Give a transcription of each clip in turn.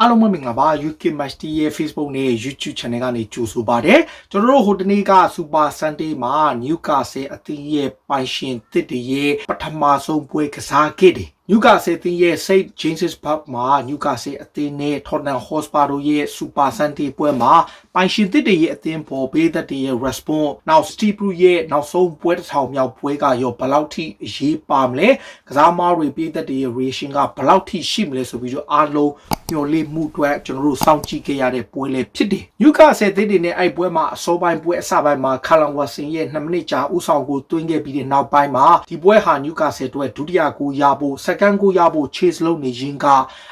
အားလုံးပဲမင်္ဂလာပါ UK Match ရဲ့ Facebook နဲ့ YouTube Channel ကနေကြိုဆိုပါတယ်ကျွန်တော်တို့ဟိုတနေ့က Super Sunday မှာ Newcastle အသင်းရဲ့ပိုင်ရှင်တစ်တရဲ့ပထမဆုံးပွဲကစားခဲ့တယ်Newcastle အသင်းရဲ့ St James's Park မှာ Newcastle အသင်းနဲ့ Tottenham Hotspur တို့ရဲ့ Super Sunday ပွဲမှာပိုင်ရှင်တစ်တရဲ့အသင်းပေါ်ပေးတဲ့ရဲ့ response နောက် Steve Bruce ရဲ့နောက်ဆုံးပွဲတစ်ထောင်မြောက်ပွဲကရောဘယ်လောက်ထိအရေးပါမလဲကစားမားတွေပေးတဲ့ရဲ့ reaction ကဘယ်လောက်ထိရှိမလဲဆိုပြီးတော့အားလုံးမျှော်လင့်မှုအတွက်ကျွန်တော်တို့စောင့်ကြည့်ခဲ့ရတဲ့ပွဲလေးဖြစ်တယ် Newcastle အသင်းတွေနဲ့အဲ့ပွဲမှာအစောပိုင်းပွဲအစပိုင်းမှာ Callum Wilson ရဲ့2မိနစ်ကြာဥဆောင်ကိုတွင်းခဲ့ပြီးတဲ့နောက်ပိုင်းမှာဒီပွဲဟာ Newcastle အတွက်ဒုတိယကိုရဖို့ second ကိုရဖို့ chase လုပ်နေခြင်းက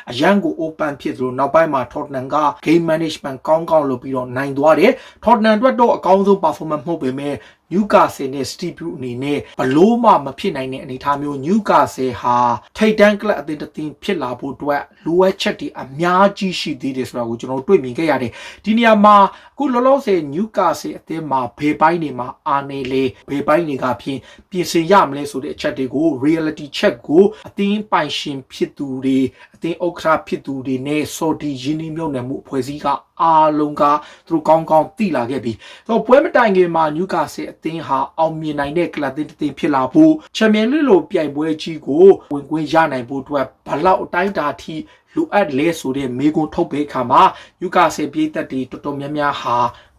အရန်ကို open ဖြစ်သလိုနောက်ပိုင်းမှာ Tottenham က game management ကောင်းကောင်းလုပ်ပြီးတော့နိုင်သွားတယ် Tottenham အတွက်တော့အကောင်းဆုံး performance မဟုတ်ပေမဲ့Newcastle နဲ့ Steve Bruce အနေနဲ့ဘလို့မှမဖြစ်နိုင်တဲ့အနေအထားမျိုး Newcastle ဟာထိပ်တန်းကလပ်အသင်းတစ်သင်းဖြစ်လာဖို့အတွက်လိုအပ်ချက်တွေအများကြီးရှိသေးတယ်ဆိုတာကိုကျွန်တော်တွေ့မြင်ခဲ့ရတယ်ဒီနေရာမှာအခုလောလောဆယ် Newcastle အသင်းမှာဘေးပိုင်းတွေမှာအားနေလေဘေးပိုင်းတွေကဖြင့်ပြင်ဆင်ရမလဲဆိုတဲ့အချက်တွေကို reality check ကိုအသင်းပိုင်ရှင်ဖြစ်သူတွေအသင်းဥက္ကဋ္ဌဖြစ်သူတွေနဲ့စော်ဒီရင်းနှီးမြှုပ်နှံမှုအဖွဲ့အစည်းကအားလုံးကသူတို့ကောင်းကောင်းသိလာခဲ့ပြီဆိုတော့ပွဲမတိုင်ခင်မှာ Newcastle အသင်းဟာအောင်မြင်နိုင်တဲ့ကလပ်အသင်းတစ်သင်းဖြစ်လာဖို့ချန်ပီယံလိလိုပြိုင်ပွဲကြီးကိုဝင်ခွင့်ရနိုင်ဖို့အတွက်ဘလောက်အတိုင်းအတာထိလိုအပ်လဲဆိုတဲ့မေးခွန်းထုတ်ပေးခါမှာ Newcastle ပြည်သက်တွေတော်တော်များများဟာ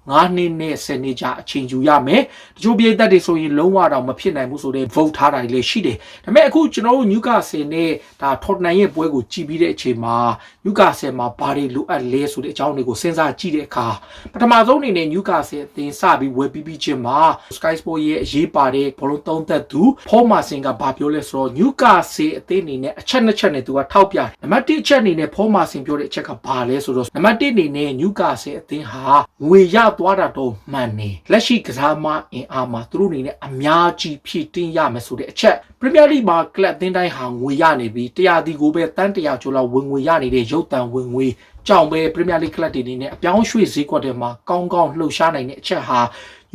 9နှစ်နဲ့10နှစ်ကြာအချိန်ယူရမယ်တချို့ပြည်သက်တွေဆိုရင်လုံးဝတော့မဖြစ်နိုင်ဘူးဆိုတဲ့ vote ထားတာလည်းရှိတယ်ဒါပေမဲ့အခုကျွန်တော်တို့ Newcastle နဲ့ဒါ Tottenham ရဲ့ပွဲကိုကြည့်ပြီးတဲ့အချိန်မှာ Newcastle မှာဘာတွေလိုအပ်လဲဆိုတဲ့အကြောင်းတွေကိုစဉ်းစားကြည့်တဲ့အခါပထမဆုံးအနေနဲ့ Newcastle အသင်းစပြီးဝယ်ပြီးချင်းမှာ Sky Sport ရဲ့အရေးပါတဲ့ဘောလုံးသုံးသက်သူ Paul Merson ကဘာပြောလဲဆိုတော့ Newcastle အသင်းအနေနဲ့အချက်နှစ်ချက်နဲ့သူကထောက်ပြနံပါတ်1အချက်အနေနဲ့ Paul Merson ပြောတဲ့အချက်ကဘာလဲဆိုတော့နံပါတ်1အနေနဲ့ Newcastle အသင်းဟာငွေရသွားတာတော့မှန်နေလက်ရှိကစားမအင်အားမှာသူတို့အနေနဲ့အများကြီးဖြည့်တင်းရမယ်ဆိုတဲ့အချက် Premier League မှာကလပ်အသင်းတိုင်းဟာငွေရနေပြီး100ဒီကိုပဲတန်း100ကျော်လောက်ဝင်ငွေရနေတဲ့ရုပ်တံဝင်ငွေကြောင့်ပဲ Premier League ကလပ်တွေအနေနဲ့အပြောင်းရွှေ့ဈေးကွက်တွေမှာကောင်းကောင်းလှုပ်ရှားနိုင်တဲ့အချက်ဟာ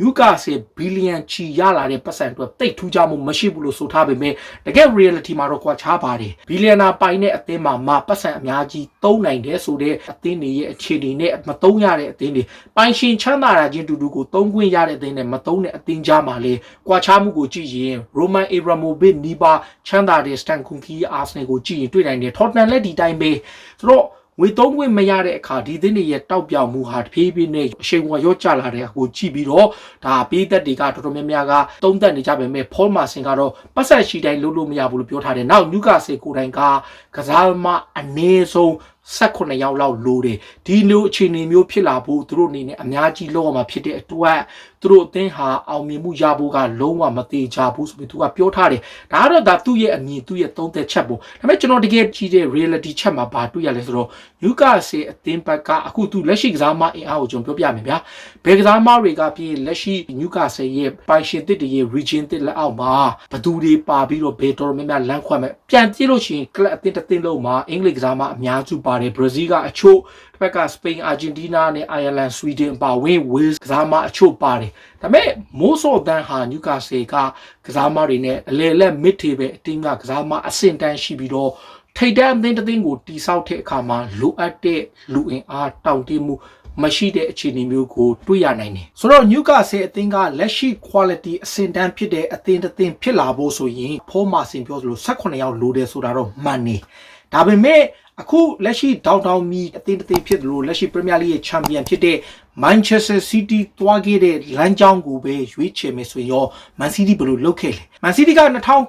Newcastle ဘီလီယံချီရလာတဲ့ပတ်စံအတွက်တိတ်ထူးခြားမှုမရှိဘူးလို့ဆိုထားပေမဲ့တကယ် reality မှာတော့ကွာခြားပါတယ်ဘီလီယံနာပိုင်တဲ့အသင်းမှာပတ်စံအများကြီးသုံးနိုင်တယ်ဆိုတဲ့အသင်းတွေရဲ့အခြေအနေနဲ့မသုံးရတဲ့အသင်းတွေပိုင်ရှင်ချမ်းသာတာချင်းတူတူကိုသုံးခွင့်ရတဲ့အသင်းနဲ့မသုံးတဲ့အသင်းကြားမှာလေကွာခြားမှုကိုကြည့်ရင် Roman Abramovich နီးပါးချမ်းသာတဲ့ Stan Kroenke Arsenal ကိုကြည့်ရင်တွေ့နိုင်တယ် Tottenham လည်းဒီတိုင်းပဲဆိုတော့ငွေသုံးခွင့်မရတဲ့အခါဒီသင်းတွေရဲ့တောက်ပြောင်မှုဟာတဖြည်းဖြည်းနဲ့အရှိန်အဝါရော့ကျလာတဲ့အခုကြည့်ပြီးတော့ဒါပေးသက်တွေကတော်တော်များများကသုံးသက်နေကြပေမဲ့ Paul Merson ကတော့ပတ်ဆက်ရှိတိုင်းလုပ်လို့မရဘူးလို့ပြောထားတယ်နောက် Newcastle ကိုယ်တိုင်ကကစားမအနည်းဆုံး18ယောက်လောက်လိုတယ်ဒီလိုအခြေအနေမျိုးဖြစ်လာဖို့သူတို့အနေနဲ့အများကြီးလောက်အောင်မှာဖြစ်တဲ့အတွက်သူတို့အသင်းဟာအောင်မြင်မှုရဖို့ကလုံးဝမသေးချဘူးဆိုပြီးသူကပြောထားတယ်ဒါကတော့ဒါသူ့ရဲ့အမြင်သူ့ရဲ့သုံးသက်ချက်ပေါ့ဒါပေမဲ့ကျွန်တော်တကယ်ကြည့်တဲ့ reality ချက်မှာဘာတွေ့ရလဲဆိုတော့ Newcastle အသင်းဘက်ကအခုသူလက်ရှိကစားမအင်အားကိုကျွန်တော်ပြောပြမယ်ဗျာဘယ်ကစားမတွေကပြည်လက်ရှိ Newcastle ရဲ့ပိုင်ရှင်တစ်တွေရဲ့ region တစ်လက်အောက်မှာဘသူတွေပါပြီးတော့ဘယ်တော်များများလမ်းခွဲမဲ့ပြန်ကြည့်လို့ရှိရင်ကလပ်အသင်းတစ်သင်းလုံးမှာအင်္ဂလိပ်ကစားမအများစုပါတယ် Brazil ကအချို့တစ်ဖက်က Spain Argentina နဲ့ Ireland Sweden ပါဝင် Wales ကစားမအချို့ပါတယ်ဒါပေမဲ့ most of them ဟာ Newcastle ကကစားမတွေနဲ့အလေလက် mid table အတင်းကကစားမအဆင့်တန်းရှိပြီးတော့ထိပ်တန်းအသင်းတစ်သင်းကိုတိဆောက်တဲ့အခါမှာလိုအပ်တဲ့လူအင်အားတောင့်တင်းမှုမရှိတဲ့အခြေအနေမျိုးကိုတွေ့ရနိုင်တယ်ဆိုတော့ Newcastle အသင်းကလက်ရှိ quality အဆင့်တန်းဖြစ်တဲ့အသင်းတစ်သင်းဖြစ်လာဖို့ဆိုရင် Paul Merson ပြောသလို18ယောက်လိုတယ်ဆိုတာတော့မှန်နေဒါပေမဲ့အခုလက်ရှိဒေါင်တောင်မီအသင်းတစ်သင်းဖြစ်တယ်လို့လက်ရှိ Premier League ရဲ့ Champion ဖြစ်တဲ့ Manchester City သွားခဲ့တဲ့လမ်းကြောင်းကိုပဲရွေးချယ်မယ်ဆိုရင်ရော Man City ဘယ်လိုလုပ်ခဲ့လဲ Man City က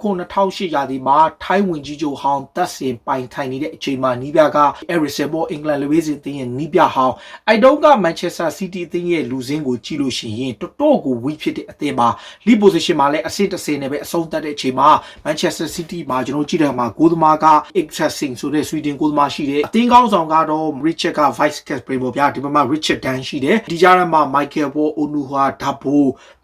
2009-2008ရာသီမှာထိုင်းဝင်ကြီးချုပ်ဟောင်းသက်စင်ပိုင်ထိုင်နေတဲ့အချိန်မှာနီးပြက Eriksen ဘောအင်္ဂလန်လူဝေးစဉ်အသင်းရဲ့နီးပြဟောင်းအဲတုန်းက Manchester City အသင်းရဲ့လူစင်းကိုကြည့်လို့ရှိရင်တော်တော်ကို weak ဖြစ်တဲ့အသင်းမှာ lead position မှာလည်းအဆင့်တစ်ဆင့်နဲ့ပဲအဆုံးသတ်တဲ့အချိန်မှာ Manchester City မှာကျွန်တော်ကြည့်တဲ့မှာဂိုးသမားက Excelsior ဆိုတဲ့ Sweden ဂိုးသမားရှိတယ်အသင်းကောင်းဆောင်ကတော့ Richard က Vice Captain ပေါ့ဗျာဒီမှာ Richard Dan ရှိတယ်ဒီကြားထဲမှာ Michael Paul Onuha Dabo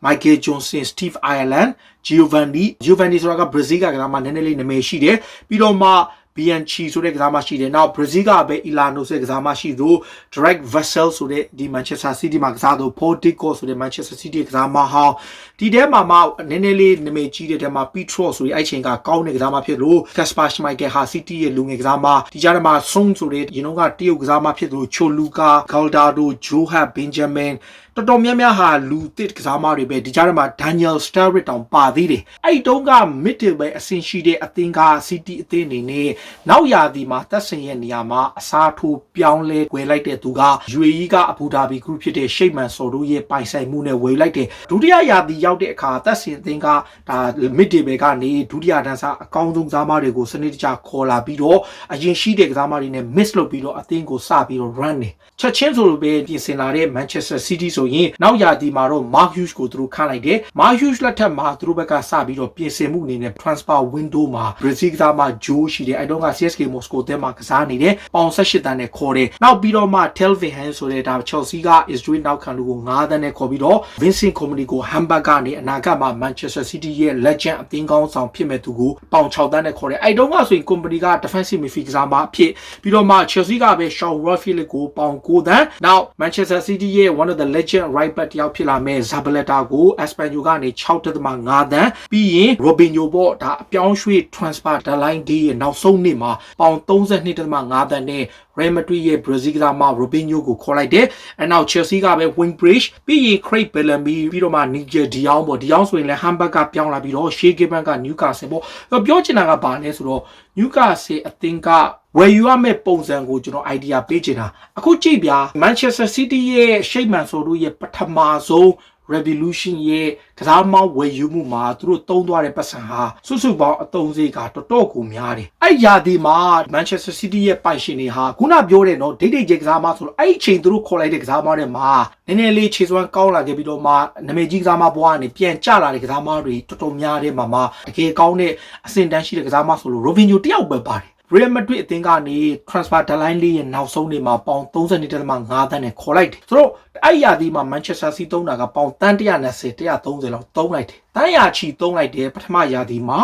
Michael Johnson Steve Ireland Giovanni ဆိုတာက Brazil ကကစားမနည်းနည်းလေးနာမည်ရှိတယ်ပြီးတော့မှ BNC ဆိုတဲ့ကစားမရှိတယ်နောက် Brazil ကပဲ Ilano ဆိုတဲ့ကစားမရှိသူ Direct Vessel ဆိုတဲ့ဒီ Manchester City မှာကစားသူ Portico ဆိုတဲ့ Manchester City ကစားမဟောင်းဒီထဲမှာနည်းနည်းလေးနာမည်ကြီးတဲ့ထဲမှာ Petro ဆိုတဲ့အဲ့ချိန်ကကောင်းတဲ့ကစားမဖြစ်လို့ Kasper Schmeichel ဟာ City ရဲ့လူငယ်ကစားမဒီကြားထဲမှာ Son ဆိုတဲ့ရင်းနှုန်းကတရုတ်ကစားမဖြစ်သူ Choluka Galdado Johan Benjamin တော်တော်များများဟာလူတစ်ကစားမတွေပဲဒီကြားထဲမှာ Daniel Sturridge တောင်ပါသေးတယ်အဲ့တုန်းက middle ပဲအဆင့်ရှိတဲ့အသင်းက City အသင်းအနေနဲ့နောက်ရာသီမှာသက်ဆိုင်ရဲ့နေရာမှာအစားထိုးပြောင်းလဲဝယ်လိုက်တဲ့သူက UAE ကအဘူဒါဘီ group ဖြစ်တဲ့ Sheikh Mansour တို့ရဲ့ပိုင်ဆိုင်မှုနဲ့ဝယ်လိုက်တဲ့ဒုတိယရာသီရောက်တဲ့အခါသက်ဆိုင်အသင်းကဒါ middle ပဲကနေဒုတိယတန်းစားအကောင်းဆုံးကစားမတွေကိုစနစ်တကျခေါ်လာပြီးတော့အရင်ရှိတဲ့ကစားမတွေနဲ့ miss လုပ်ပြီးတော့အသင်းကိုစပြီးတော့ run နေချက်ချင်းဆိုလိုပဲပြင်ဆင်လာတဲ့ Manchester City ဆိုရင်နောက်ရာသီမှာတော့ Mark Hughes ကိုသူတို့ခန့်လိုက်တယ် Mark Hughes လက်ထက်မှာသူတို့ဘက်ကစပြီးတော့ပြင်ဆင်မှုအနေနဲ့ transfer window မှာ Brazil ကစားမ Joe ရှိတယ်အဲ့တော့က CSK Moscow တဲမှာကစားနေတယ်ပေါင်18တန်းနဲ့ခေါ်တယ်နောက်ပြီးတော့မှ Telvin Hans ဆိုတဲ့ဒါ Chelsea က Israel နောက်ခံလူကို9တန်းနဲ့ခေါ်ပြီးတော့ Vincent Kompany ကို Hamburg ကနေအနာဂတ်မှာ Manchester City ရဲ့ legend အသင်းကောင်းဆောင်ဖြစ်မဲ့သူကိုပေါင်6တန်းနဲ့ခေါ်တယ်အဲ့တော့ကဆိုရင် Kompany က defensive midfield ကစားမဖြစ်ပြီးတော့မှ Chelsea ကပဲ Sean Rothfield ကိုပေါင်9တန်းနောက် Manchester City ရဲ့ one of the legend right back တယောက်ဖြစ်လာမဲ့ Zabaleta ကို Espanyol ကနေ 6.5 တန်းပြီးရင် Robinho ပေါ့ဒါအပြောင်းရွှေ့ transfer deadline day ရဲ့နောက်ဆုံးနေ့မှာပေါင် 32.5 တန်းနဲ့ Real Madrid ရဲ့ Brazil ကစားမ Robinho ကိုခေါ်လိုက်တယ်အဲနောက် Chelsea ကပဲ Wingbridge ပြီးရင် Craig Bellamy ပြီးတော့မှ Nigel de Jong ပေါ့ de Jong ဆိုရင်လည်း Hamburg ကပြောင်းလာပြီးတော့ Shea Given က Newcastle ပေါ့ပြောချင်တာကဘာလဲဆိုတော့ Newcastle အသင်းကဝယ်ယူရမယ့်ပုံစံကိုကျွန်တော် idea ပေးချင်တာအခုကြည့်ဗျာ Manchester City ရဲ့ Sheikh Mansour တို့ရဲ့ပထမဆုံး Revolution ရဲ့ကစားမောင်းဝယ်ယူမှုမှာသူတို့တုံးသွားတဲ့ပတ်စံဟာစုစုပေါင်းအတုံးစေးကတော်တော်ကိုများတယ်အဲ့ရာသီမှာ Manchester City ရဲ့ပိုင်ရှင်တွေဟာခုနပြောတဲ့နော်ဒိတ်ဒိတ်ကျကစားမဆိုတော့အဲ့အချိန်သူတို့ခေါ်လိုက်တဲ့ကစားမတွေမှာနည်းနည်းလေးခြေစွမ်းကောင်းလာခဲ့ပြီးတော့မှနာမည်ကြီးကစားမဘွားကနေပြန်ကျလာတဲ့ကစားမတွေတော်တော်များတဲ့မှာတကယ်ကောင်းတဲ့အဆင့်တန်းရှိတဲ့ကစားမဆိုလို့ Robinho တယောက်ပဲပါတယ်Real Madrid အသင်းကနေ transfer deadline လေးရဲ့နောက်ဆုံးနေ့မှာပေါင် 32.5 တန်းနဲ့ခေါ်လိုက်တယ်ဆိုတော့အဲ့ရာသီမှာ Manchester City သုံးတာကပေါင်တန်း120 130လောက်သုံးလိုက်တယ်တန်းရာချီသုံးလိုက်တယ်ပထမရာသီမှာ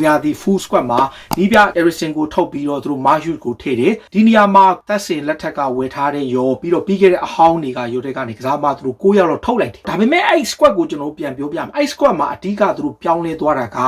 ရာသီ full squad မှာဒီပြ Eriksen ကိုထုတ်ပြီးတော့သူတို့ Mark Hughes ကိုထည့်တယ်ဒီနေရာမှာသက်စင်လက်ထက်ကဝယ်ထားတဲ့ရောပြီးတော့ပြီးခဲ့တဲ့အဟောင်းတွေကရိုတဲ့ကနေကစားမသူတို့9ယောက်လောက်ထုတ်လိုက်တယ်ဒါပေမဲ့အဲ့ squad ကိုကျွန်တော်ပြန်ပြောပြမယ်အဲ့ squad မှာအဓိကသူတို့ပြောင်းလဲသွားတာက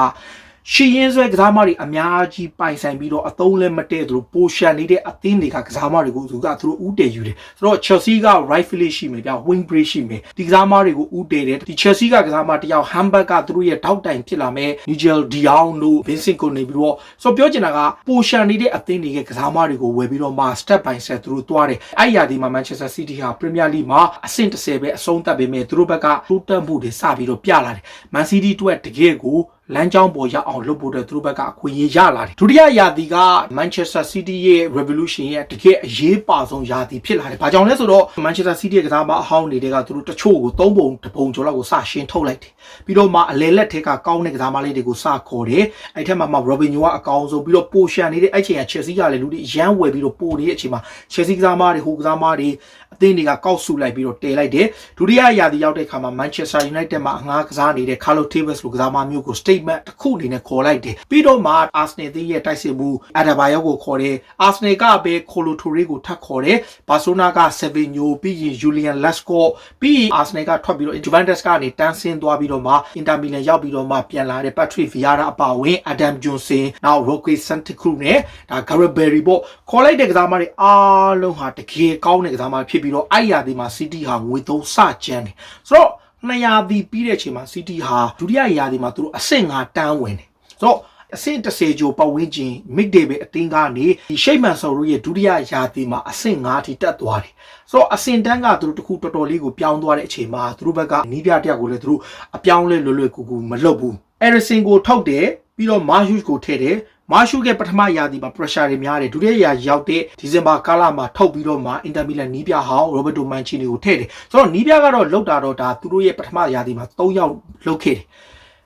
ရှီရင်ဆွဲကစားမတွေအများကြီးပိုင်ဆိုင်ပြီးတော့အသုံးလဲမတည့်သူတို့ပိုရှန်နေတဲ့အသင်းတွေကကစားမတွေကိုသူတို့ဥတည်ယူတယ်ဆိုတော့ Chelsea က right field ရှိမယ်ဗျ wing break ရှိမယ်ဒီကစားမတွေကိုဥတည်တယ်ဒီ Chelsea ကစားမတယောက် Hamburg ကသူတို့ရဲ့ထောက်တိုင်ဖြစ်လာမဲ့ Nigel de Jong တို့ Vincent ကိုနေပြီးတော့ဆိုတော့ပြောချင်တာကပိုရှန်နေတဲ့အသင်းတွေကကစားမတွေကိုဝယ်ပြီးတော့မှ step by step သူတို့သွားတယ်အဲ့ရာဒီမှာ Manchester City ဟာ Premier League မှာအဆင့်10ပဲအဆုံးသတ်ပေမဲ့သူတို့ဘက်ကတိုးတက်မှုတွေစပြီးတော့ပြလာတယ် Man City တို့တကယ်ကိုလမ်းကြောင်းပေါ်ရအောင်လုပ်ဖို့တဲ့သူတို့ဘက်ကအခွင့်အရေးရလာတယ်ဒုတိယရာသီက Manchester City ရဲ့ Revolution ရဲ့တကယ်အရေးပါဆုံးရာသီဖြစ်လာတယ်။ဘာကြောင့်လဲဆိုတော့ Manchester City ရဲ့ကစားမအဟောင်းတွေကသူတို့တချို့ကို3ပုံ2ပုံကျော်လောက်ကိုစရှင်းထုတ်လိုက်တယ်။ပြီးတော့မှအလဲလက်ထဲကကောင်းတဲ့ကစားမလေးတွေကိုစခေါ်တယ်။အဲ့ထက်မှာ Robinho ကအကောင်းဆုံးပြီးတော့ပိုရှန်နေတဲ့အဲ့ချိန်က Chelsea ကလည်းလူတွေရမ်းဝယ်ပြီးတော့ပိုနေတဲ့အချိန်မှာ Chelsea ကစားမတွေဟိုကစားမတွေအသင်းတွေကကောက်စုလိုက်ပြီးတော့တည်လိုက်တယ်။ဒုတိယရာသီရောက်တဲ့အခါမှာ Manchester United မှာအငှားကစားနေတဲ့ Carlo Tevez လိုကစားမမျိုးကို statement တစ်ခုအနေနဲ့ခေါ်လိုက်တယ်ပြီးတော့မှ Arsenal သင်းရဲ့တိုက်စစ်မှု Adebayor ကိုခေါ်တယ် Arsenal ကပဲ Kolo Toure ကိုထပ်ခေါ်တယ် Barcelona က Savinho ပြီးရင် Julian Lescott ပြီးရင် Arsenal ကထွက်ပြီးတော့ Juventus ကနေတန်းဆင်းသွားပြီးတော့မှ Inter Milan ရောက်ပြီးတော့မှပြန်လာတဲ့ Patrick Vieira အပါအဝင် Adam Johnson နောက် Roque Santa Cruz နဲ့ဒါ Gareth Bale ပေါ့ခေါ်လိုက်တဲ့ကစားမတွေအားလုံးဟာတကယ်ကောင်းတဲ့ကစားမဖြစ်ပြီးတော့အဲ့ရာသီမှာ City ဟာငွေသုံးစကြမ်းတယ်ဆိုတော့နှစ်ရာသီပြီးတဲ့အချိန်မှာ City ဟာဒုတိယရာသီမှာသူတို့အဆင့်5တန်းဝင်တယ်ဆိုတော့အဆင့်10ကျော်ပတ်ဝန်းကျင် mid day ပဲအတင်းကနေဒီ Sheikh Mansour တို့ရဲ့ဒုတိယရာသီမှာအဆင့်5ထိတက်သွားတယ်ဆိုတော့အဆင့်တန်းကသူတို့တခုတော်တော်လေးကိုပြောင်းသွားတဲ့အချိန်မှာသူတို့ဘက်ကနီးပြတယောက်ကိုလည်းသူတို့အပြောင်းလဲလွယ်ကူကူမလုပ်ဘူး Eriksen ကိုထုတ်တယ်ပြီးတော့ Mark Hughes ကိုထည့်တယ်မာရှုကပထမရာသီမှာ pressure တွေများတယ်ဒုတိယရာရောက်တဲ့ဒီဇင်ဘာကာလမှာထုတ်ပြီးတော့မှ Inter Milan နီးပြဟောင်း Roberto Mancini ကိုထည့်တယ်ဆိုတော့နီးပြကတော့လောက်တာတော့ဒါသူတို့ရဲ့ပထမရာသီမှာ3ယောက်လောက်ခဲ့တယ်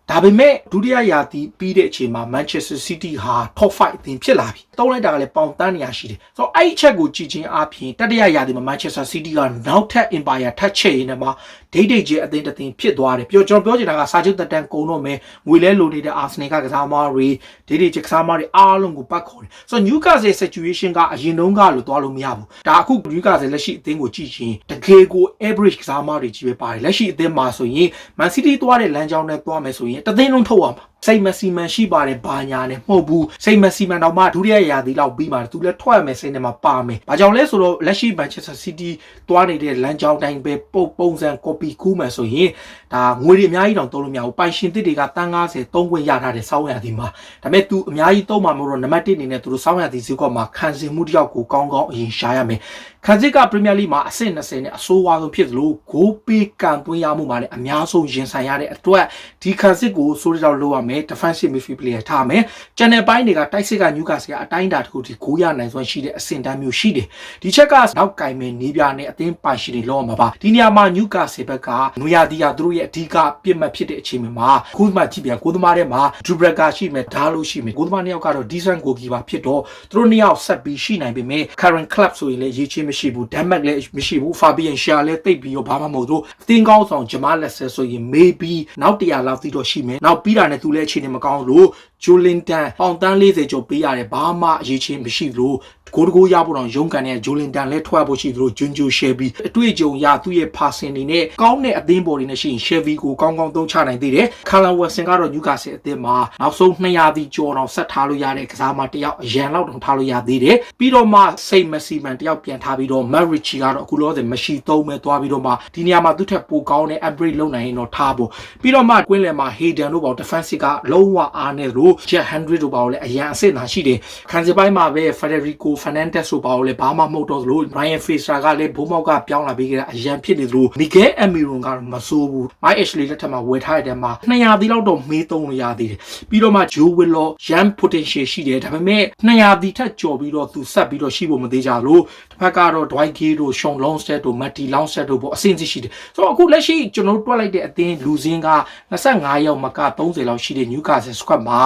ဒါပေမဲ့ဒုတိယရာသီပြီးတဲ့အချိန်မှာ Manchester City ဟာ top 5အသင်းဖြစ်လာပြီ တုံးလိုက်တာကလည်းပေါင်တန်းနေရရှိတယ်ဆိုတော့အဲ့အချက်ကိုကြည့်ချင်းအပြင်တတိယရာသီမှာ Manchester City ကနောက်ထပ် Empire ထပ်ချဲ့ရင်းနဲ့မှာဒိတ်ဒိတ်ချင်းအသင်းတစ်သင်းဖြစ်သွားတယ်ပြောကျွန်တော်ပြောချင်တာကစာချုပ်တက်တန်းကုံတော့မယ်ငွေလဲလိုနေတဲ့ Arsenal ကစားသမားတွေဒိတ်ဒိတ်ချင်းကစားသမားတွေအားလုံးကိုပတ်ခေါ်တယ်ဆိုတော့ Newcastle situation ကအရင်တုန်းကလို့သွားလို့မရဘူးဒါအခု Newcastle လက်ရှိအသင်းကိုကြည့်ချင်းတကယ်ကို average ကစားသမားတွေကြီးပဲပါတယ်လက်ရှိအသင်းမှာဆိုရင် Man City သွားတဲ့လမ်းကြောင်းနဲ့သွားမယ်ဆိုရင်တသင်းလုံးထုတ်ရမှာစိတ်မစီမံရှိပါတယ်ဘာညာနဲ့မဟုတ်ဘူးစိတ်မစီမံတော့မှဒုတိယရာသီလောက်ပြီးမှသူလည်းထွက်ရမယ်စိတ်နဲ့မှပါမယ်။ဘာကြောင့်လဲဆိုတော့လက်ရှိ Manchester City သွားနေတဲ့လမ်းကြောင်းတိုင်းပဲပုံစံ copy ကူးမယ်ဆိုရင်ဒါငွေတွေအများကြီးတော့သုံးလို့မရဘူး။ပိုင်ရှင်တစ်တွေကတန်း90သုံးခွင့်ရထားတဲ့စောင်းရာသီမှာဒါပေမဲ့ तू အများကြီးသုံးမှာမဟုတ်တော့နံပါတ်1အနေနဲ့သူတို့စောင်းရာသီဈေးကွက်မှာခံစင်မှုတယောက်ကိုကောင်းကောင်းအရင်ရှာရမယ်။ခံစစ်က Premier League မှာအဆင့်20နဲ့အဆိုးဝါးဆုံးဖြစ်သလိုဂိုးပေးကန်သွင်းရမှုမှာလည်းအများဆုံးရင်ဆိုင်ရတဲ့အတွက်ဒီခံစစ်ကိုစိုးရတော့လုပ်ရမယ် defensive midfield player ထားမယ် channel ပိုင်းတွေကတိုက်စစ်က Newcastle ကအတိုင်းအတာတစ်ခုထိဂိုးရနိုင်စွမ်းရှိတဲ့အဆင့်တန်းမျိုးရှိတယ်ဒီချက်ကနောက်ကင်မဲ့နေပြနဲ့အသင်းပိုင်ရှင်တွေလောက်မှာပါဒီနေရာမှာ Newcastle ဘက်ကနွေရာသီကသူတို့ရဲ့အဓိကပြစ်မှတ်ဖြစ်တဲ့အချိန်မှာခုမှကြည့်ပြန်ကိုသမားထဲမှာ Dubravka ရှိမယ်ဒါလို့ရှိမယ်ကိုသမားနှစ်ယောက်ကတော့ decent goalkeeper ဖြစ်တော့သူတို့နှစ်ယောက်ဆက်ပြီးရှိနိုင်ပေမဲ့ current club ဆိုရင်လည်းရေးချင်းမရှိဘူး Denmark လည်းမရှိဘူး Fabian Schär လည်းတိတ်ပြီးတော့ဘာမှမဟုတ်တော့အသင်းကောင်းဆောင် Jamal Lascelles ဆိုရင် maybe နောက်100လောက်သိတော့ရှိမယ်နောက်ပြီးတာနဲ့သူလည်းအခြေအနေမကောင်းလို့ Jolinton ပေါင်တန်း40ကျော်ပေးရတယ်ဘာမှအရေးချင်းမရှိလို့ကိုတကိုးရဖို့တော့ရုန်းကန်တဲ့ Jolinton လည်းထွက်ဖို့ရှိသလို Junjo Shelby အတွေ့အကြုံရသူ့ရဲ့ passing တွေနဲ့ကောင်းတဲ့အသင်းပေါ်တွေနဲ့ရှိရင် Shelby ကိုကောင်းကောင်းသုံးချနိုင်သေးတယ် Callum Wilson ကတော့ Newcastle အသင်းမှာနောက်ဆုံး200တီကျော်တော့ဆက်ထားလို့ရတဲ့ကစားမတယောက်အရန်လောက်တော့ထားလို့ရသေးတယ်ပြီးတော့မှစိတ်မစီမံတယောက်ပြန်ထားပြီးတော့ Matt Ritchie ကတော့အခုလောဆယ်မရှိသုံးမဲ့သွားပြီးတော့မှဒီနေရာမှာသူ့ထက်ပိုကောင်းတဲ့ upgrade လုပ်နိုင်ရင်တော့ထားဖို့ပြီးတော့မှကွင်းလယ်မှာ Hayden တို့ပေါ့ defensive ကလုံးဝအားနေလို့ Jack Hendry တို့ပေါ့လေအရန်အစစ်နာရှိတယ်ခံစစ်ပိုင်းမှာပဲ Federico Fernandez ဆိုပါလို့လေဘာမှမဟုတ်တော့လို့ Brian Fraser ကလည်းဘုံမောက်ကပြောင်းလာပြီးကြတဲ့အရန်ဖြစ်နေသလို Miguel Almiron ကတော့မဆိုးဘူး Mike Ashley လက်ထက်မှာဝယ်ထားတဲ့မှာ200တီလောက်တော့မေးသုံးလို့ရသေးတယ်ပြီးတော့မှ Joe Willock young potential ရှိတယ်ဒါပေမဲ့200တီထက်ကျော်ပြီးတော့သူဆက်ပြီးတော့ရှိဖို့မသေးကြလို့တစ်ဖက်ကတော့ Dwight Gay တို့ Sean Longstaff တို့ Matty Longstaff တို့ပေါ့အဆင့်ရှိတယ်ဆိုတော့အခုလက်ရှိကျွန်တော်တို့တွက်လိုက်တဲ့အသင်းလူစင်းက25ယောက်မက30လောက်ရှိတဲ့ Newcastle squad မှာ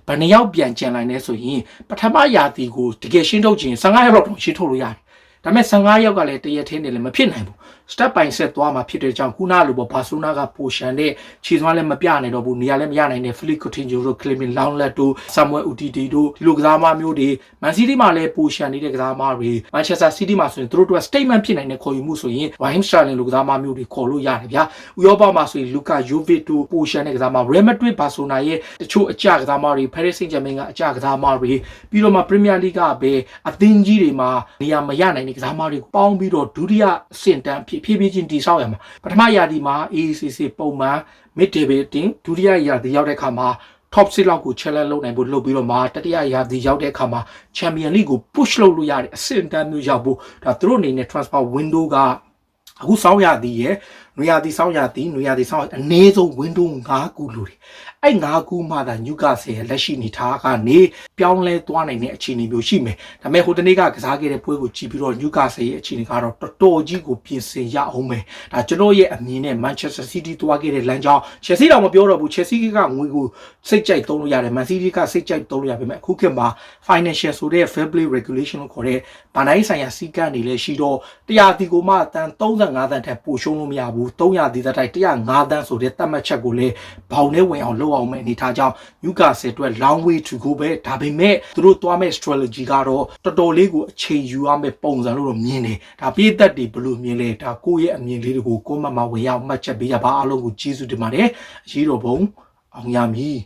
ဘယ်နှယောက်ပြန်ကျန်လိုက်လဲဆိုရင်ပထမရာသီကိုတကယ်ရှင်းထုတ်ခြင်း15ယောက်လောက်တော့ရှင်းထုတ်လို့ရတယ်ဒါပေမဲ့15ယောက်ကလည်းတရက်ထင်းနေလည်းမဖြစ်နိုင်ဘူး step by step သွားမှာဖြစ်တဲ့ကြောင့်ခုနလိုပေါ့ဘာဆိုနာကပိုရှန်တဲ့ခြေစွမ်းလည်းမပြနိုင်တော့ဘူးနေရာလည်းမရနိုင်တဲ့ Philippe Coutinho တို့ Clement Lenglet တို့ Samuel Umtiti တို့ဒီလိုကစားသမားမျိုးတွေ Man City မှာလည်းပိုရှန်နေတဲ့ကစားသမားတွေ Manchester City မှာဆိုရင်သူတို့တို့ statement ဖြစ်နိုင်တဲ့ခေါ်ယူမှုဆိုရင် Raheem Sterling လိုကစားသမားမျိုးတွေခေါ်လို့ရတယ်ဗျာဥရောပမှာဆိုရင် Luka Jovic တို့ပိုရှန်တဲ့ကစားသမား Real Madrid Barcelona ရဲ့တချို့အကြကစားသမားတွေ Paris Saint-Germain ကအကြကစားသမားတွေပြီးတော့မှ Premier League ကပဲအသင်းကြီးတွေမှာနေရာမရနိုင်တဲ့ကစားသမားတွေပေါင်းပြီးတော့ဒုတိယအဆင့်တန်းဖြည်းဖြည်းချင်းတည်ဆောက်ရမှာပထမရာသီမှာ ACC ပုံမှန် mid table team ဒုတိယရာသီရောက်တဲ့အခါမှာ top 6လောက်ကို challenge လုပ်နိုင်ဖို့လုပ်ပြီးတော့မှတတိယရာသီရောက်တဲ့အခါမှာ Champion League ကို push လုပ်လို့ရတဲ့အဆင့်တန်းမျိုးရောက်ဖို့ဒါသူတို့အနေနဲ့ transfer window ကအခုစောင်းရသည်ရဲ့နွေရာသီစောင်းရသည်နွေရာသီစောင်းအနည်းဆုံး window 9ခုလို့တယ်အဲ့9ခုမှသာ Newcastle ရဲ့လက်ရှိနေထားကနေပြောင်းလဲသွားနိုင်တဲ့အခြေအနေမျိုးရှိမယ်ဒါပေမဲ့ဟိုတနေ့ကကစားခဲ့တဲ့ပွဲကိုကြည့်ပြီးတော့ Newcastle ရဲ့အခြေအနေကတော့တော်တော်ကြီးကိုပြင်ဆင်ရအောင်မယ်ဒါကျွန်တော်ရဲ့အမြင်နဲ့ Manchester City သွားခဲ့တဲ့လမ်းကြောင်း Chelsea တော့မပြောတော့ဘူး Chelsea ကငွေကိုစိတ်ကြိုက်သုံးလို့ရတယ် Man City ကစိတ်ကြိုက်သုံးလို့ရပေမဲ့အခုခေတ်မှာ financial ဆိုတဲ့ fair play regulation လို့ခေါ်တဲ့ဗန်ဒိုင်းဆိုင်ရာစီကံတွေလည်းရှိတော့100တီကိုမှတန်35တန်းထက်ပိုရှုံးလို့မရဘူး300တီသက်တိုက်105တန်းဆိုတဲ့သတ်မှတ်ချက်ကိုလည်းဘောင်ထဲဝင်အောင်လုပ်အောင်မယ်အနေထားကြောင့် Newcastle အတွက် long way to go ပဲဒါပေမဲ့သူတို့သွားမဲ့ strategy ကတော့တော်တော်လေးကိုအချိန်ယူရမယ့်ပုံစံလို့တော့မြင်တယ်ဒါပြည်သက်တွေဘယ်လိုမြင်လဲဒါကိုယ့်ရဲ့အမြင်လေးတွေကိုကိုယ့်မှတ်မှာဝင်ရောက်မှတ်ချက်ပေးရပါအားလုံးကိုကျေးဇူးတင်ပါတယ်အရေးတော်ပုံအောင်ရမည်